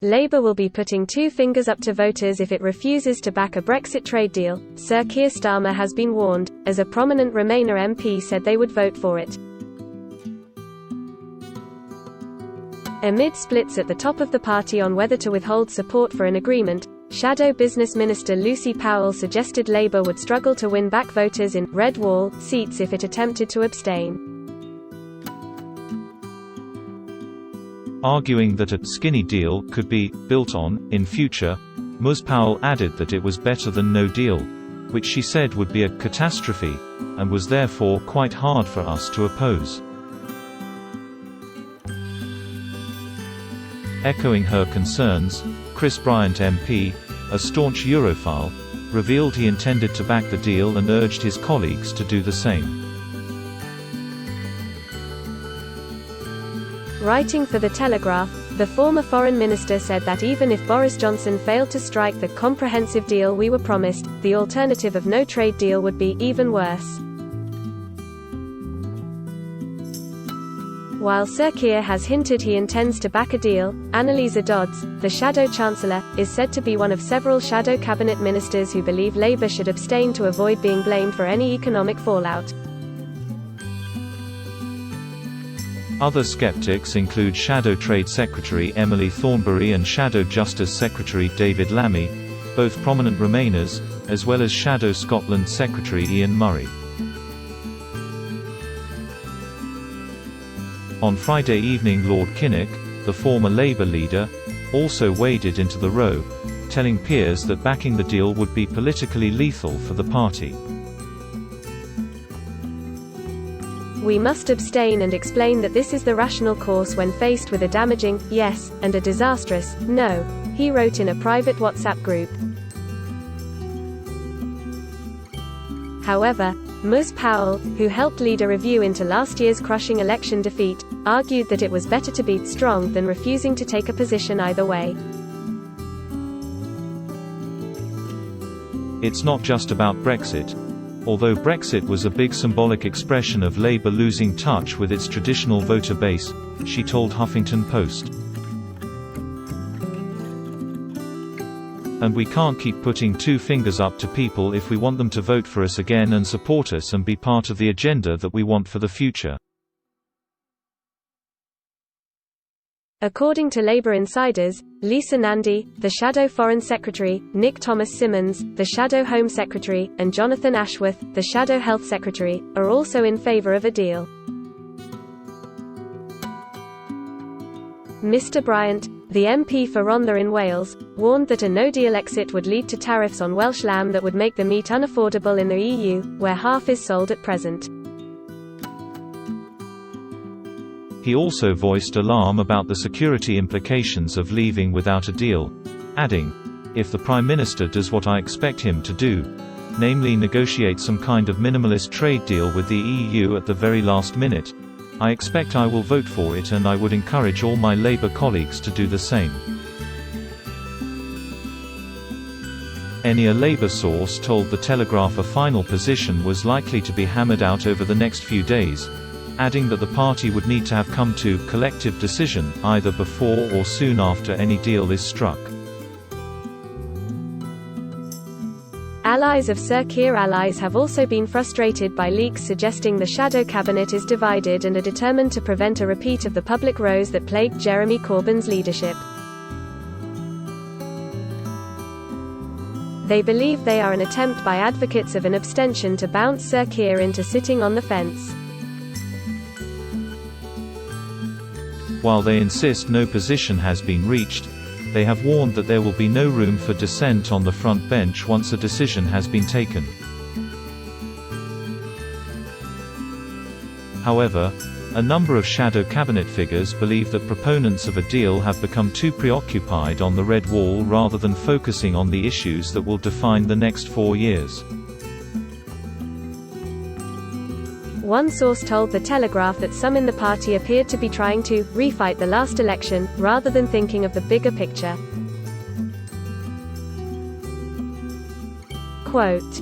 Labour will be putting two fingers up to voters if it refuses to back a Brexit trade deal. Sir Keir Starmer has been warned, as a prominent Remainer MP said they would vote for it. Amid splits at the top of the party on whether to withhold support for an agreement, Shadow Business Minister Lucy Powell suggested Labour would struggle to win back voters in red wall seats if it attempted to abstain. Arguing that a skinny deal could be built on in future, Ms. Powell added that it was better than no deal, which she said would be a catastrophe, and was therefore quite hard for us to oppose. Echoing her concerns, Bryant MP, a staunch Europhile, revealed he intended to back the deal and urged his colleagues to do the same. Writing for the Telegraph, the former foreign minister said that even if Boris Johnson failed to strike the comprehensive deal we were promised, the alternative of no trade deal would be even worse. While Sir Keir has hinted he intends to back a deal, Annalisa Dodds, the Shadow Chancellor, is said to be one of several Shadow Cabinet ministers who believe Labour should abstain to avoid being blamed for any economic fallout. Other skeptics include Shadow Trade Secretary Emily Thornberry and Shadow Justice Secretary David Lammy, both prominent Remainers, as well as Shadow Scotland Secretary Ian Murray. On Friday evening, Lord Kinnock, the former Labour leader, also waded into the row, telling peers that backing the deal would be politically lethal for the party. We must abstain and explain that this is the rational course when faced with a damaging yes and a disastrous no, he wrote in a private WhatsApp group. However, Ms. Powell, who helped lead a review into last year's crushing election defeat, argued that it was better to be strong than refusing to take a position either way. It's not just about Brexit. Although Brexit was a big symbolic expression of Labour losing touch with its traditional voter base, she told Huffington Post. And we can't keep putting two fingers up to people if we want them to vote for us again and support us and be part of the agenda that we want for the future. According to Labour insiders, Lisa Nandy, the Shadow Foreign Secretary, Nick Thomas-Symonds, the Shadow Home Secretary, and Jonathan Ashworth, the Shadow Health Secretary, are also in favour of a deal. Mr Bryant, the MP for Rhondda in Wales, warned that a no-deal exit would lead to tariffs on Welsh lamb that would make the meat unaffordable in the EU, where half is sold at present. He also voiced alarm about the security implications of leaving without a deal, adding, "If the Prime Minister does what I expect him to do, namely negotiate some kind of minimalist trade deal with the EU at the very last minute, I expect I will vote for it, and I would encourage all my Labour colleagues to do the same." A Labour source told the Telegraph a final position was likely to be hammered out over the next few days, adding that the party would need to have come to collective decision, either before or soon after any deal is struck. Allies of Sir Keir have also been frustrated by leaks suggesting the Shadow Cabinet is divided and are determined to prevent a repeat of the public rows that plagued Jeremy Corbyn's leadership. They believe they are an attempt by advocates of an abstention to bounce Sir Keir into sitting on the fence. While they insist no position has been reached, they have warned that there will be no room for dissent on the front bench once a decision has been taken. However, a number of shadow cabinet figures believe that proponents of a deal have become too preoccupied on the red wall rather than focusing on the issues that will define the next 4 years. One source told the Telegraph that some in the party appeared to be trying to refight the last election, rather than thinking of the bigger picture. Quote,